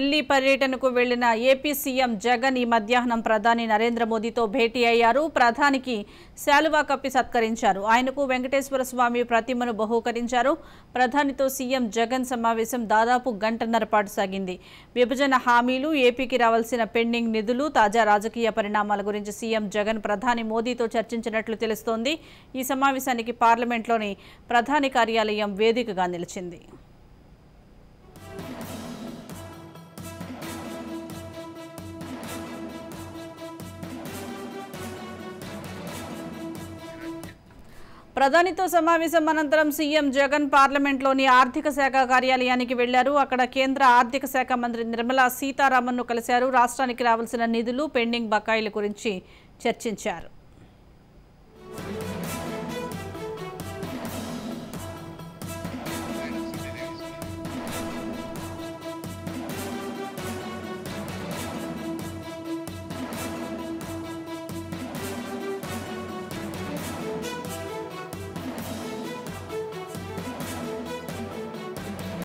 ఢిల్లీ పర్యటనకు వెళ్లిన AP CM Jagan ఈ మధ్యాహ్నం ప్రధాని నరేంద్ర మోదీతో భేటీ అయ్యారు. ప్రధానికి శాలువా కప్పి సత్కరించారు. ఆయనకు వెంకటేశ్వర స్వామి ప్రతిమను బహూకరించారు. ప్రధానితో సీఎం జగన్ సమావేశం దాదాపు గంటన్నర పాటు సాగింది. విభజన హామీలు, ఏపీకి రావాల్సిన పెండింగ్ నిధులు, తాజా రాజకీయ పరిణామాల గురించి సీఎం జగన్ ప్రధాని మోదీతో చర్చించినట్లు తెలుస్తోంది. ఈ సమావేశానికి పార్లమెంట్లోని ప్రధాని కార్యాలయం వేదికగా నిలిచింది. ప్రధానితో సమావేశం అనంతరం సీఎం జగన్ పార్లమెంట్లోని ఆర్థిక శాఖ కార్యాలయానికి వెళ్లారు. అక్కడ కేంద్ర ఆర్థిక శాఖ మంత్రి నిర్మలా సీతారామన్ను కలిశారు. రాష్ట్రానికి రావాల్సిన నిధులు, పెండింగ్ బకాయిల గురించి చర్చించారు.